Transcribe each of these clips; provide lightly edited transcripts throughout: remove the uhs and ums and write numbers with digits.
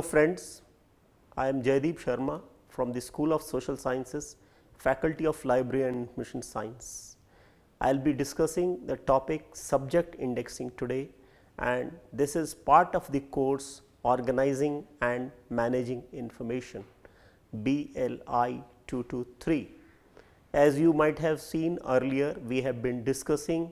Hello friends, I am Jaideep Sharma from the School of Social Sciences, Faculty of Library and Information Science. I will be discussing the topic subject indexing today, and this is part of the course Organizing and Managing Information BLI 223. As you might have seen earlier, we have been discussing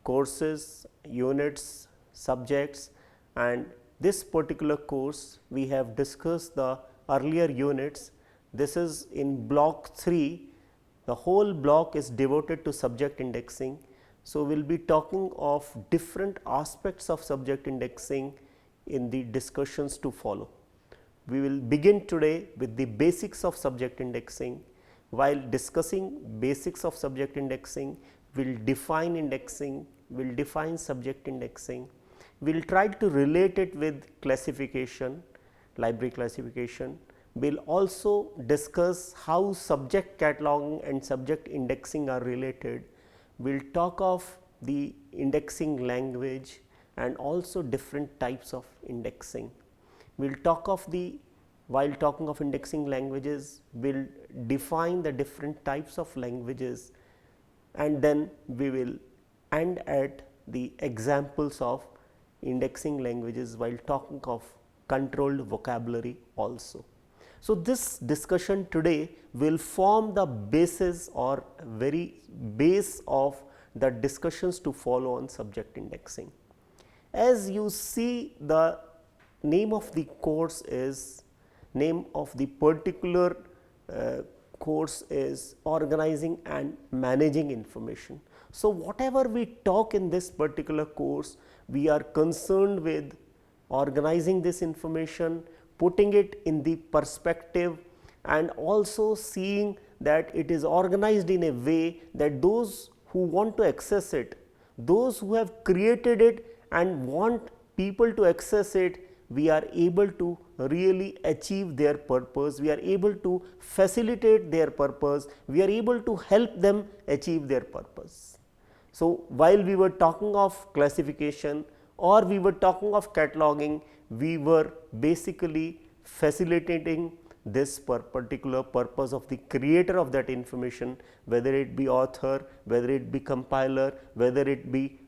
courses, units, subjects, and this particular course we have discussed the earlier units. This is in block 3. The whole block is devoted to subject indexing. So, we will be talking of different aspects of subject indexing in the discussions to follow. We will begin today with the basics of subject indexing. While discussing basics of subject indexing, we will define indexing, we will define subject indexing. We will try to relate it with classification, library classification. We will also discuss how subject cataloging and subject indexing are related. We will talk of the indexing language and also different types of indexing. We will talk of the, while talking of indexing languages, we will define the different types of languages, and then we will end at the examples of indexing languages while talking of controlled vocabulary also. So, this discussion today will form the basis or very base of the discussions to follow on subject indexing. As you see, the name of the course is, name of the particular course is Organizing and Managing Information. So, whatever we talk in this particular course, we are concerned with organizing this information, putting it in the perspective, and also seeing that it is organized in a way that those who want to access it, those who have created it and want people to access it, we are able to really achieve their purpose, we are able to facilitate their purpose, we are able to help them achieve their purpose. So, while we were talking of classification or we were talking of cataloging, we were basically facilitating this particular purpose of the creator of that information, whether it be author, whether it be compiler, whether it be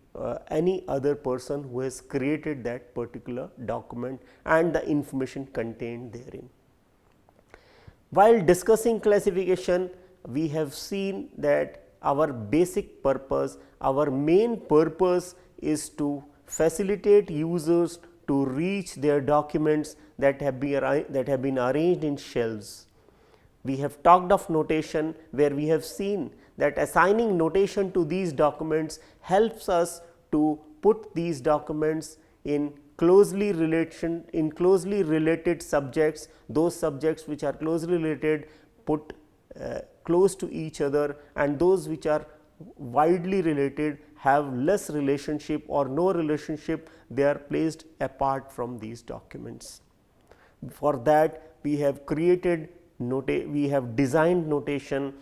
any other person who has created that particular document and the information contained therein. While discussing classification, we have seen that our basic purpose, our main purpose is to facilitate users to reach their documents that have been arranged in shelves. We have talked of notation, where we have seen that assigning notation to these documents helps us to put these documents in closely related subjects, those subjects which are closely related put close to each other, and those which are widely related have less relationship or no relationship, they are placed apart from these documents. For that, we have created we have designed notation,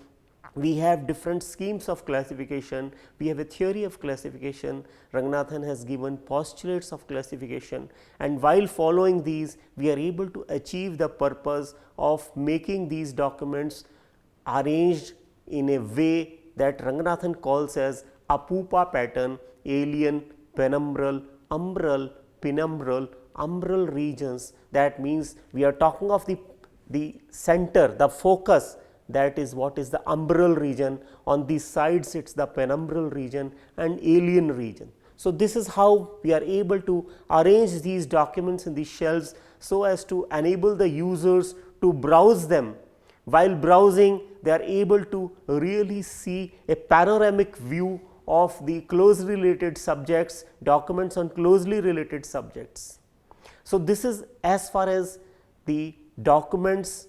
we have different schemes of classification, we have a theory of classification, Ranganathan has given postulates of classification, and while following these, we are able to achieve the purpose of making these documents arranged in a way that Ranganathan calls as Apupa pattern, alien, penumbral, umbral, penumbral, umbral regions. That means, we are talking of the center, the focus, that is what is the umbral region, on the sides it is the penumbral region and alien region. So, this is how we are able to arrange these documents in the shelves, so as to enable the users to browse them. While browsing, they are able to really see a panoramic view of the closely related subjects, documents on closely related subjects. So, this is as far as the documents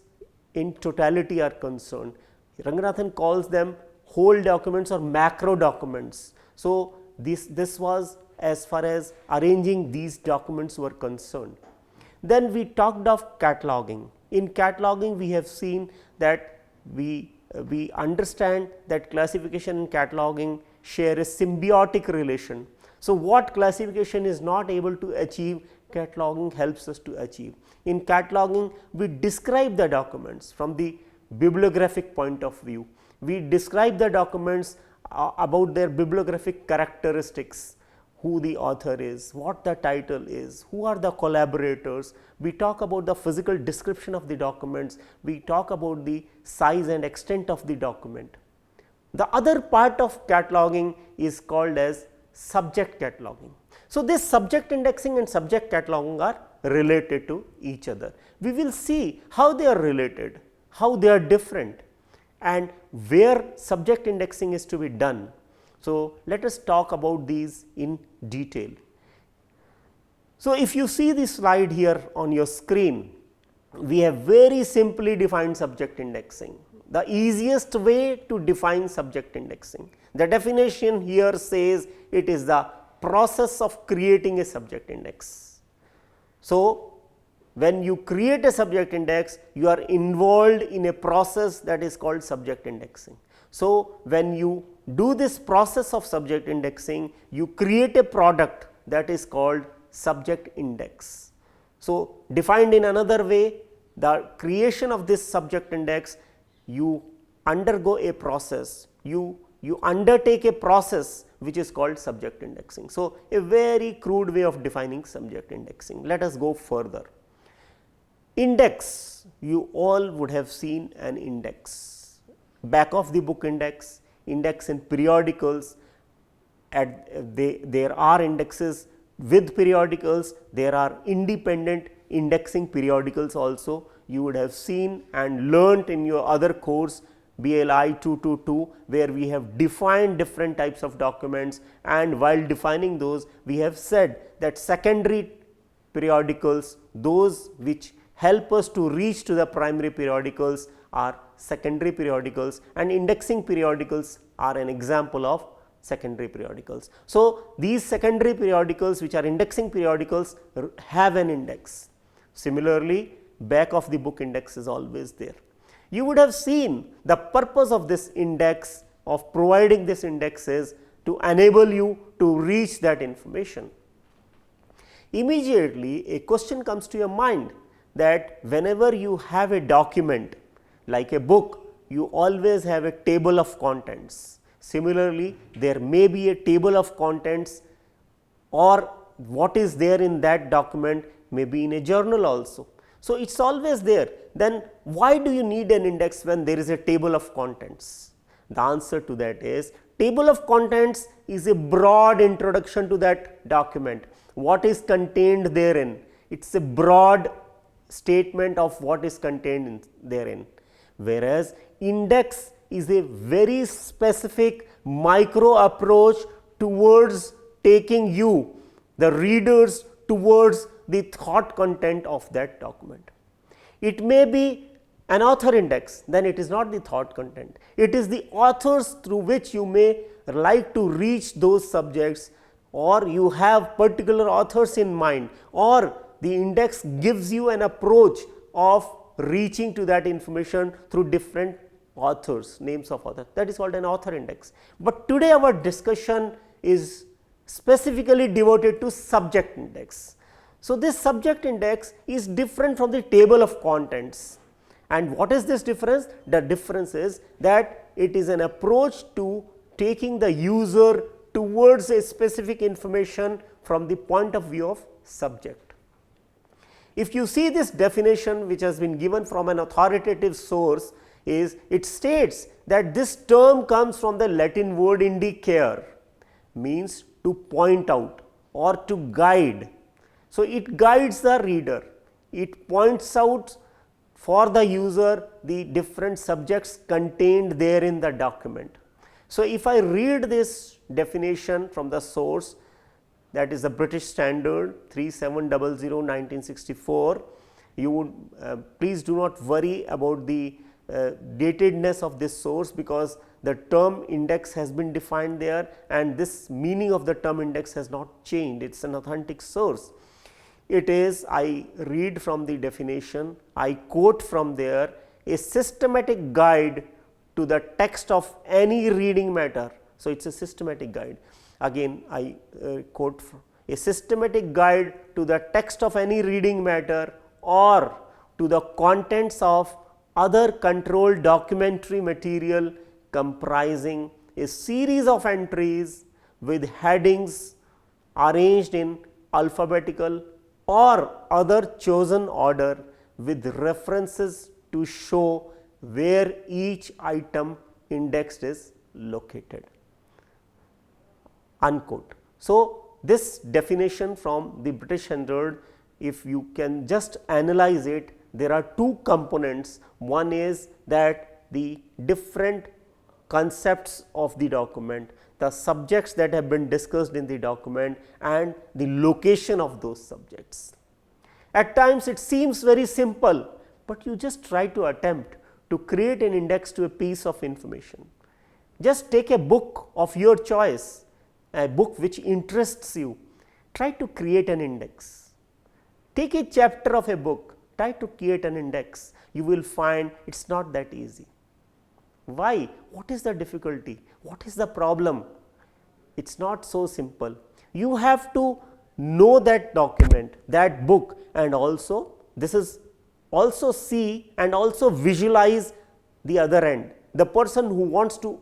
in totality are concerned. Ranganathan calls them whole documents or macro documents. So, this was as far as arranging these documents were concerned. Then we talked of cataloging. In cataloging, we have seen that we understand that classification and cataloging share a symbiotic relation. So, what classification is not able to achieve, cataloging helps us to achieve. In cataloging, we describe the documents from the bibliographic point of view. We describe the documents about their bibliographic characteristics, who the author is, what the title is, who are the collaborators. We talk about the physical description of the documents, we talk about the size and extent of the document. The other part of cataloging is called as subject cataloging. So, this subject indexing and subject cataloging are related to each other. We will see how they are related, how they are different, and where subject indexing is to be done. So, let us talk about these in detail. So, if you see this slide here on your screen, we have very simply defined subject indexing. The easiest way to define subject indexing. The definition here says it is the process of creating a subject index. So, when you create a subject index, you are involved in a process that is called subject indexing. So, when you do this process of subject indexing, you create a product that is called subject index. So, defined in another way, the creation of this subject index, you undergo a process, you undertake a process which is called subject indexing. So, a very crude way of defining subject indexing. Let us go further. Index, you all would have seen an index, back of the book index, index in periodicals, there are indexes with periodicals, there are independent indexing periodicals also. You would have seen and learnt in your other course BLI 222, where we have defined different types of documents, and while defining those we have said that secondary periodicals, those which help us to reach to the primary periodicals, are secondary periodicals, and indexing periodicals are an example of secondary periodicals. So, these secondary periodicals which are indexing periodicals have an index. Similarly, back of the book index is always there. You would have seen the purpose of this index, of providing this index, is to enable you to reach that information. Immediately a question comes to your mind that whenever you have a document like a book, you always have a table of contents. Similarly, there may be a table of contents, or what is there in that document may be in a journal also. So, it is always there. Then why do you need an index when there is a table of contents? The answer to that is, table of contents is a broad introduction to that document. What is contained therein? It is a broad statement of what is contained therein, whereas index is a very specific micro approach towards taking you, the readers, towards the thought content of that document. It may be an author index, then it is not the thought content. It is the authors through which you may like to reach those subjects, or you have particular authors in mind, or the index gives you an approach of reaching to that information through different authors, names of authors. That is called an author index. But today our discussion is specifically devoted to subject index. So, this subject index is different from the table of contents. And what is this difference? The difference is that it is an approach to taking the user towards a specific information from the point of view of subject. If you see this definition which has been given from an authoritative source, is it states that this term comes from the Latin word indicare, means to point out or to guide. So, it guides the reader, it points out for the user the different subjects contained there in the document. So, if I read this definition from the source, that is the British Standard 3700/1964, you would please do not worry about the datedness of this source, because the term index has been defined there and this meaning of the term index has not changed, it is an authentic source. It is, I read from the definition, I quote from there, a systematic guide to the text of any reading matter. So, it is a systematic guide. Again I quote, a systematic guide to the text of any reading matter or to the contents of other controlled documentary material comprising a series of entries with headings arranged in alphabetical or other chosen order with references to show where each item indexed is located, unquote. So, this definition from the British Standard, if you can just analyze it, there are two components. One is that the different concepts of the document, the subjects that have been discussed in the document and the location of those subjects. At times it seems very simple, but you just try to attempt to create an index to a piece of information. Just take a book of your choice, a book which interests you, try to create an index. Take a chapter of a book, try to create an index. You will find it is not that easy. Why? What is the difficulty? What is the problem? It is not so simple. You have to know that document, that book, and also this is also see and also visualize the other end, the person who wants to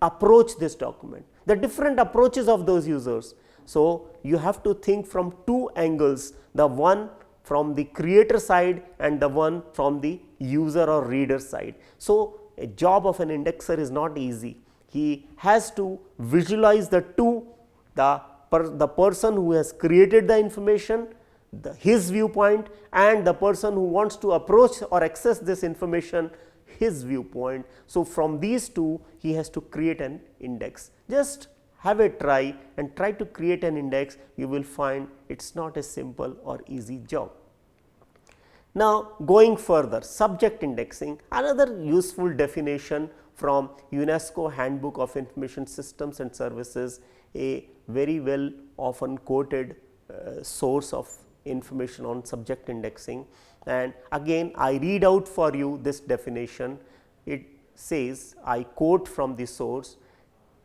approach this document, the different approaches of those users. So, you have to think from two angles, the one from the creator side and the one from the user or reader side. So, a job of an indexer is not easy. He has to visualize the two, the person who has created the information, his viewpoint, and the person who wants to approach or access this information, his viewpoint. So, from these two he has to create an index. Just have a try and try to create an index, you will find it is not a simple or easy job. Now, going further, subject indexing, another useful definition from UNESCO Handbook of Information Systems and Services, a very well often quoted source of information on subject indexing. And again I read out for you this definition. It says, I quote from the source,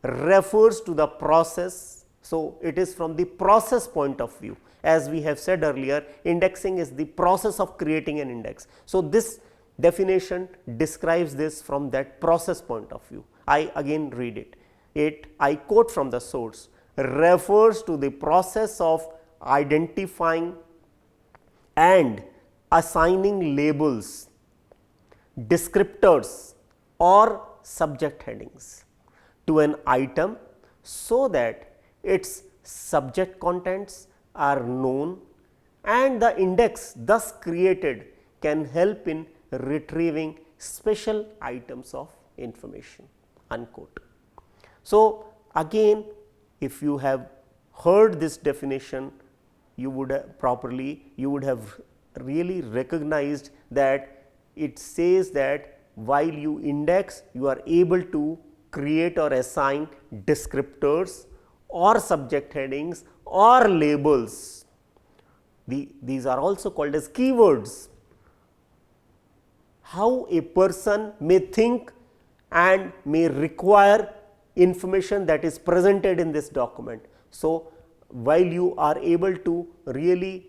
refers to the process. So, it is from the process point of view. As we have said earlier, indexing is the process of creating an index. So, this definition describes this from that process point of view. I again read it. I quote from the source, refers to the process of identifying and assigning labels, descriptors or subject headings to an item so that its subject contents are known and the index thus created can help in retrieving special items of information, unquote. So, again if you have heard this definition, you would have really recognized that it says that while you index, you are able to create or assign descriptors or subject headings or labels. These are also called as keywords. How a person may think and may require information that is presented in this document. So, while you are able to really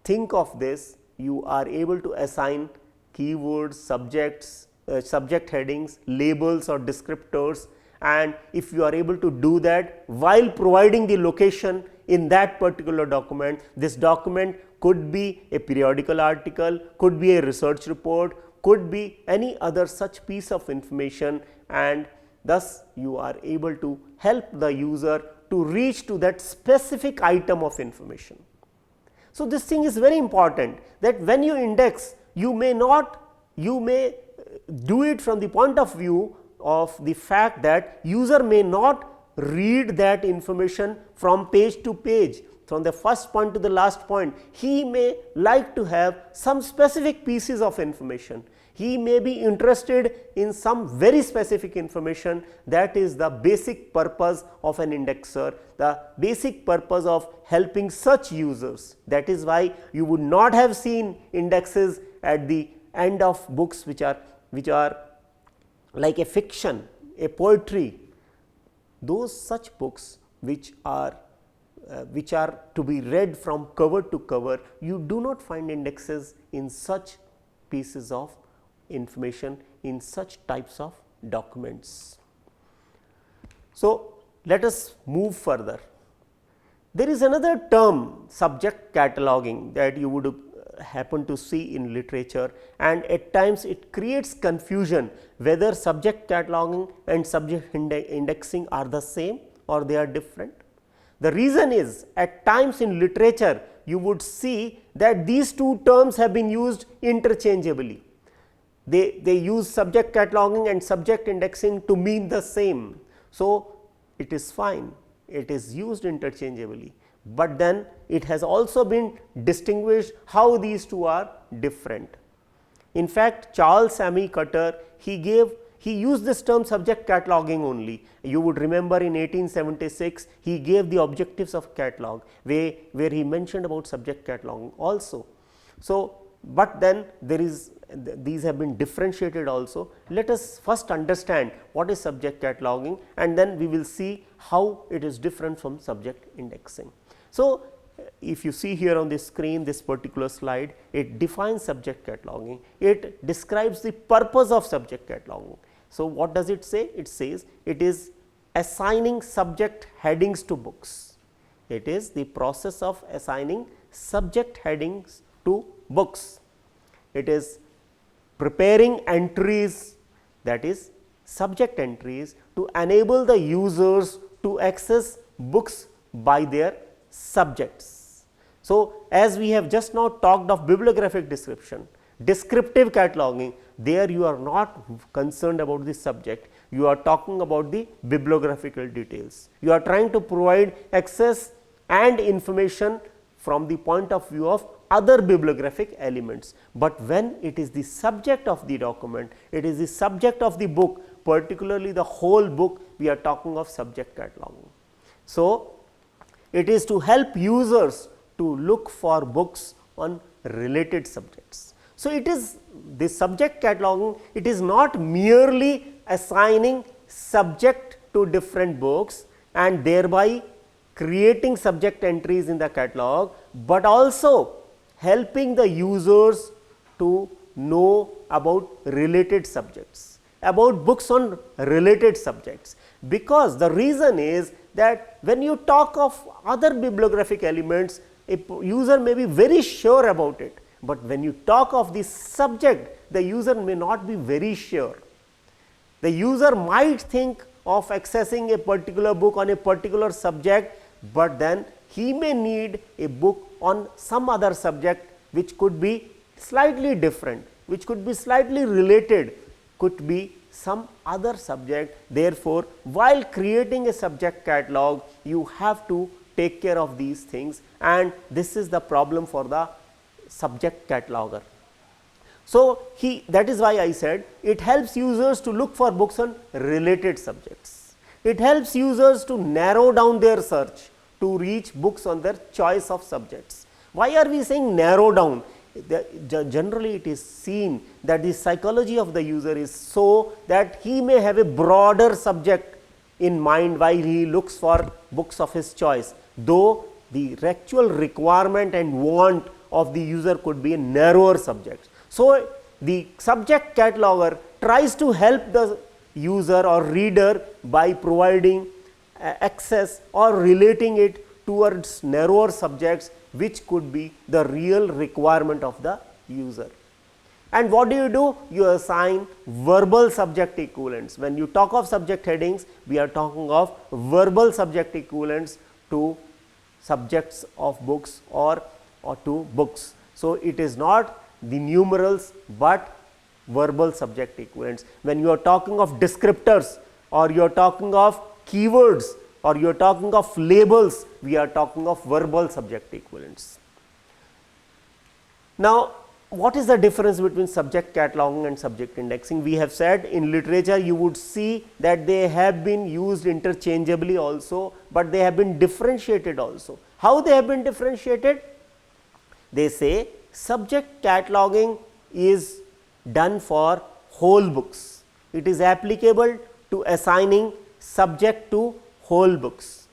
think of this, you are able to assign keywords, subject headings, labels or descriptors, and if you are able to do that while providing the location in that particular document, this document could be a periodical article, could be a research report, could be any other such piece of information, and thus you are able to help the user to reach to that specific item of information. So, this thing is very important that when you index, you may do it from the point of view of the fact that user may not read that information from page to page, from the first point to the last point. He may like to have some specific pieces of information. He may be interested in some very specific information. That is the basic purpose of an indexer, the basic purpose of helping such users. That is why you would not have seen indexes at the end of books which are like a fiction, a poetry. Those such books which are which are to be read from cover to cover, you do not find indexes in such pieces of information, in such types of documents. So, let us move further. There is another term, subject cataloging, that you would happen to see in literature, and at times it creates confusion whether subject cataloging and subject indexing are the same or they are different. The reason is, at times in literature you would see that these two terms have been used interchangeably. They use subject cataloging and subject indexing to mean the same. So, it is fine, it is used interchangeably, but then it has also been distinguished how these two are different. In fact, Charles Sammy Cutter, he used this term subject cataloging only. You would remember in 1876 he gave the objectives of catalog, where he mentioned about subject cataloging also. So, but then there is, these have been differentiated also. Let us first understand what is subject cataloging, and then we will see how it is different from subject indexing. So, if you see here on the screen this particular slide, it defines subject cataloging, it describes the purpose of subject cataloging. So, what does it say? It says it is assigning subject headings to books. It is the process of assigning subject headings to books. It is preparing entries, that is subject entries, to enable the users to access books by their subjects. So, as we have just now talked of bibliographic description, descriptive cataloging, there you are not concerned about the subject, you are talking about the bibliographical details. You are trying to provide access and information from the point of view of other bibliographic elements, but when it is the subject of the document, it is the subject of the book, particularly the whole book, we are talking of subject cataloging. So, it is to help users to look for books on related subjects. So, it is the subject cataloging, it is not merely assigning subject to different books and thereby creating subject entries in the catalog, but also helping the users to know about related subjects, about books on related subjects, because the reason is that when you talk of other bibliographic elements, a user may be very sure about it, but when you talk of the subject, the user may not be very sure. The user might think of accessing a particular book on a particular subject, but then he may need a book on some other subject which could be slightly different, which could be slightly related, could be some other subject. Therefore, while creating a subject catalog, you have to take care of these things, and this is the problem for the subject cataloger. So, that is why I said it helps users to look for books on related subjects. It helps users to narrow down their search to reach books on their choice of subjects. Why are we saying narrow down? Generally it is seen that the psychology of the user is so that he may have a broader subject in mind while he looks for books of his choice, though the actual requirement and want of the user could be a narrower subject. So, the subject cataloger tries to help the user or reader by providing access or relating it towards narrower subjects, which could be the real requirement of the user. And what do? You assign verbal subject equivalents. When you talk of subject headings, we are talking of verbal subject equivalents to subjects of books or to books. So, it is not the numerals, but verbal subject equivalents. When you are talking of descriptors or you are talking of keywords or you are talking of labels, we are talking of verbal subject equivalents. Now, what is the difference between subject cataloging and subject indexing? We have said in literature you would see that they have been used interchangeably also, but they have been differentiated also. How they have been differentiated? They say subject cataloging is done for whole books. It is applicable to assigning subject to whole books.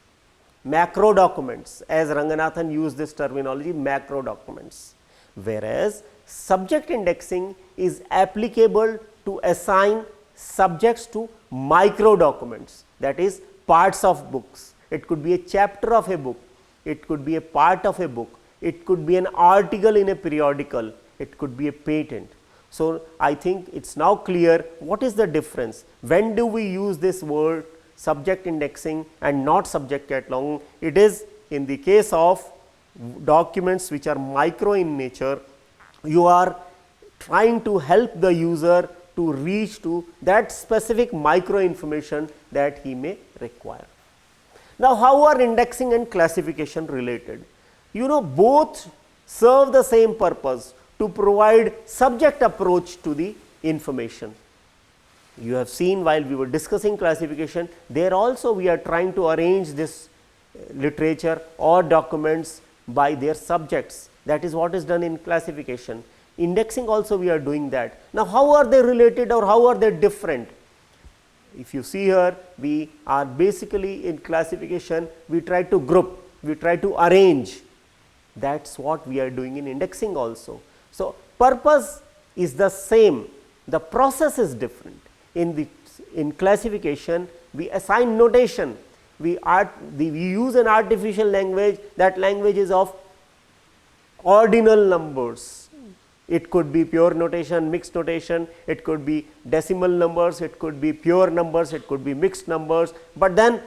macro documents, as Ranganathan used this terminology, macro documents, whereas subject indexing is applicable to assign subjects to micro documents, that is parts of books. It could be a chapter of a book, it could be a part of a book, it could be an article in a periodical, it could be a patent. So, I think it is now clear what is the difference. When do we use this word subject indexing and not subject cataloging? It is in the case of documents which are micro in nature. You are trying to help the user to reach to that specific micro information that he may require. Now, how are indexing and classification related? You know, both serve the same purpose, to provide subject approach to the information. You have seen while we were discussing classification, there also we are trying to arrange this literature or documents by their subjects. That is what is done in classification. Indexing also we are doing that. Now, how are they related or how are they different? If you see here, we are basically in classification, we try to group, we try to arrange. That is what we are doing in indexing also. So, purpose is the same, the process is different. In classification, we assign notation, we use an artificial language, that language is of ordinal numbers. It could be pure notation, mixed notation, it could be decimal numbers, it could be pure numbers, it could be mixed numbers, but then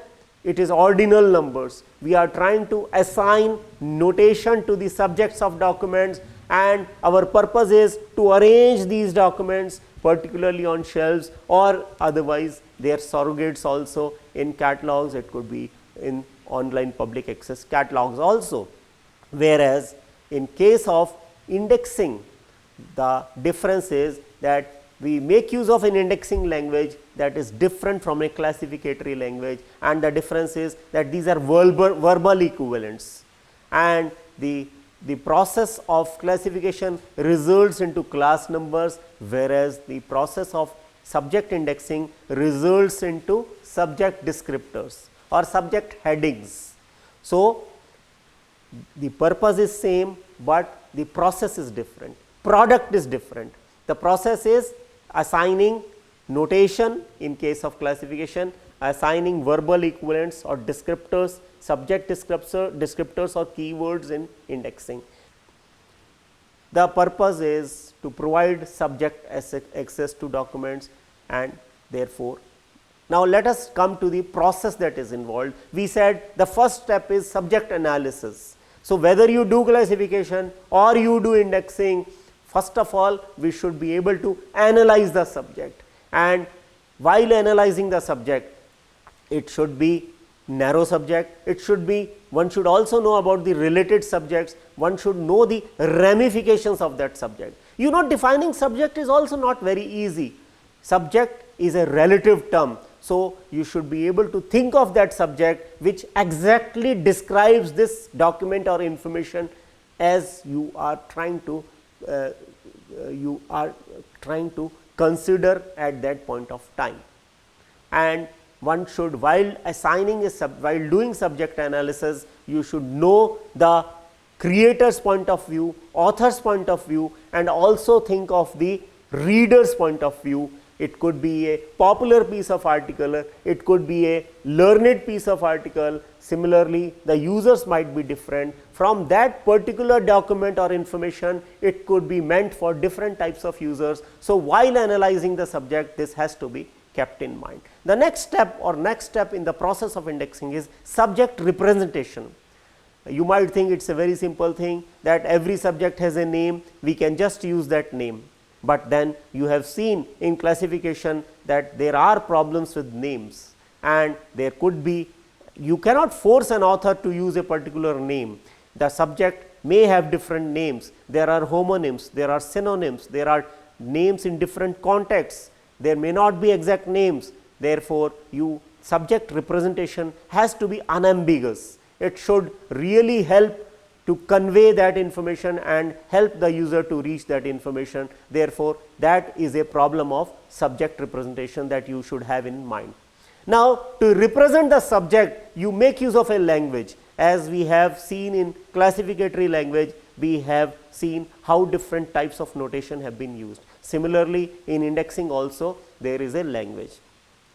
it is ordinal numbers. We are trying to assign notation to the subjects of documents, and our purpose is to arrange these documents particularly on shelves or otherwise their surrogates also in catalogs, it could be in online public access catalogs also. Whereas, in case of indexing, the difference is that we make use of an indexing language that is different from a classificatory language, and the difference is that these are verbal equivalents, and the process of classification results into class numbers, whereas the process of subject indexing results into subject descriptors or subject headings. So, the purpose is same, but the process is different, product is different. The process is assigning notation in case of classification, assigning verbal equivalents or descriptors, subject descriptors or keywords in indexing. The purpose is to provide subject access to documents, and therefore, now let us come to the process that is involved. We said the first step is subject analysis. So, whether you do classification or you do indexing, first of all we should be able to analyze the subject, and while analyzing the subject, it should be narrow subject, it should be, one should also know about the related subjects, one should know the ramifications of that subject. You know, defining subject is also not very easy. Subject is a relative term. So, you should be able to think of that subject which exactly describes this document or information as you are trying to consider at that point of time. And one should, while while doing subject analysis, you should know the creator's point of view, author's point of view, and also think of the reader's point of view. It could be a popular piece of article, it could be a learned piece of article. Similarly, the users might be different. From that particular document or information, it could be meant for different types of users. So, while analyzing the subject, this has to be kept in mind. The next step in the process of indexing is subject representation. You might think it is a very simple thing, that every subject has a name, we can just use that name. But then you have seen in classification that there are problems with names, and there could be, you cannot force an author to use a particular name. The subject may have different names, there are homonyms, there are synonyms, there are names in different contexts, there may not be exact names. Therefore, subject representation has to be unambiguous. It should really help to convey that information and help the user to reach that information. Therefore, that is a problem of subject representation that you should have in mind. Now, to represent the subject, you make use of a language. As we have seen in classificatory language, we have seen how different types of notation have been used. Similarly, in indexing also there is a language.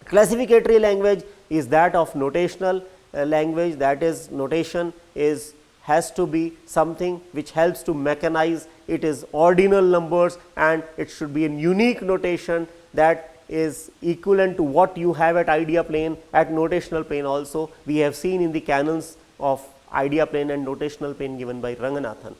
Classificatory language is that of notational language, that is, notation has to be something which helps to mechanize. It is ordinal numbers and it should be a unique notation that is equivalent to what you have at idea plane, at notational plane also. We have seen in the canons of idea plane and notational plane given by Ranganathan.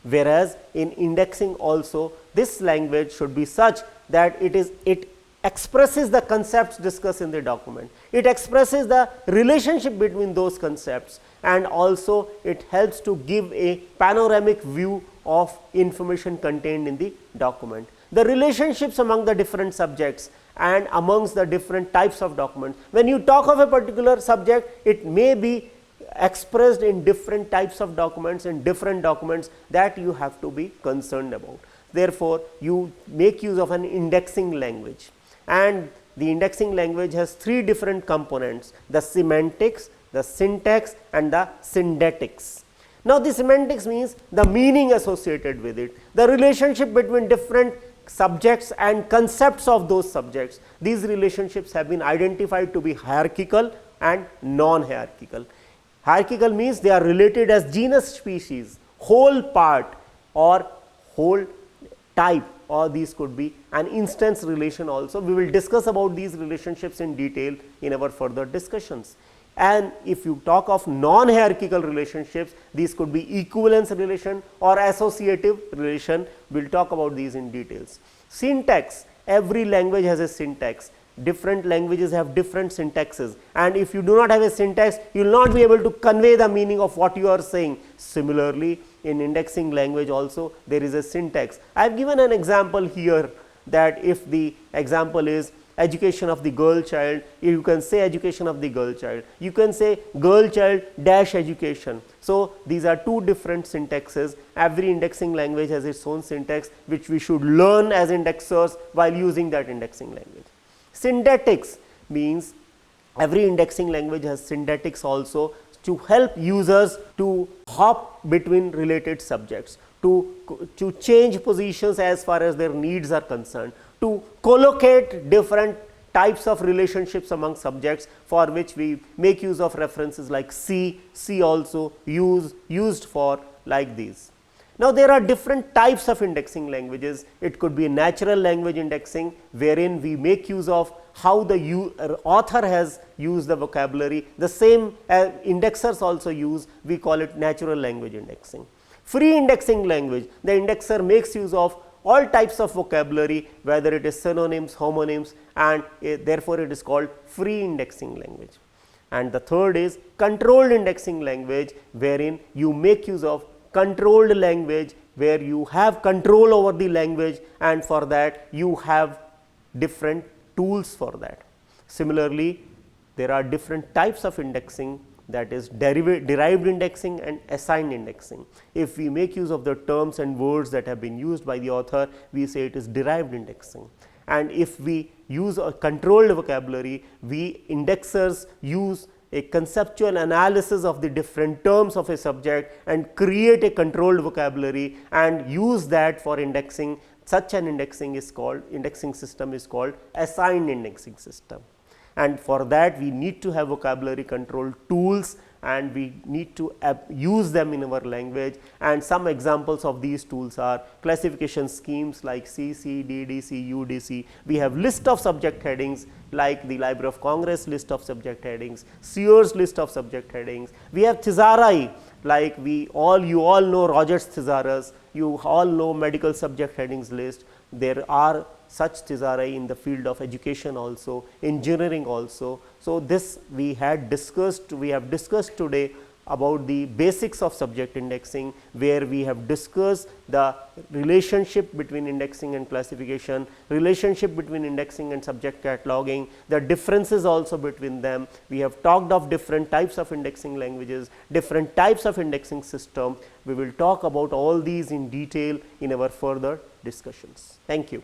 Whereas in indexing also, this language should be such that it expresses the concepts discussed in the document. It expresses the relationship between those concepts, and also it helps to give a panoramic view of information contained in the document. The relationships among the different subjects and amongst the different types of documents. When you talk of a particular subject, it may be expressed in different types of documents and different documents that you have to be concerned about. Therefore, you make use of an indexing language, and the indexing language has three different components: the semantics, the syntax and the syndactics. Now, the semantics means the meaning associated with it, the relationship between different subjects and concepts of those subjects. These relationships have been identified to be hierarchical and non-hierarchical. Hierarchical means they are related as genus, species, whole part or whole type, or these could be an instance relation also. We will discuss about these relationships in detail in our further discussions. And if you talk of non-hierarchical relationships, these could be equivalence relation or associative relation. We will talk about these in details. Syntax, every language has a syntax. Different languages have different syntaxes, and if you do not have a syntax, you will not be able to convey the meaning of what you are saying. Similarly, in indexing language also there is a syntax. I have given an example here, that if the example is education of the girl child, you can say education of the girl child, you can say girl child dash education. So, these are two different syntaxes. Every indexing language has its own syntax, which we should learn as indexers while using that indexing language. Syndactics means every indexing language has syndactics also, to help users to hop between related subjects, to change positions as far as their needs are concerned, to collocate different types of relationships among subjects, for which we make use of references like see also used for like these. Now, there are different types of indexing languages. It could be a natural language indexing, wherein we make use of how the author has used the vocabulary. The same indexers also use, we call it natural language indexing. Free indexing language, the indexer makes use of all types of vocabulary, whether it is synonyms, homonyms, and therefore it is called free indexing language. And the third is controlled indexing language, wherein you make use of controlled language, where you have control over the language, and for that you have different tools for that. Similarly, there are different types of indexing, that is derived indexing and assigned indexing. If we make use of the terms and words that have been used by the author, we say it is derived indexing. And if we use a controlled vocabulary, we indexers use a conceptual analysis of the different terms of a subject and create a controlled vocabulary and use that for indexing. Such an indexing system is called assigned indexing system. And for that we need to have vocabulary control tools, and we need to use them in our language. And some examples of these tools are classification schemes like CC, DDC, UDC. We have list of subject headings like the Library of Congress list of subject headings, Sears list of subject headings. We have thesauri, like you all know Rogers thesaurus, you all know medical subject headings list. There are such thesauri in the field of education also, engineering also. So, this we have discussed today about the basics of subject indexing, where we have discussed the relationship between indexing and classification, relationship between indexing and subject cataloging, the differences also between them. We have talked of different types of indexing languages, different types of indexing system. We will talk about all these in detail in our further discussions. Thank you.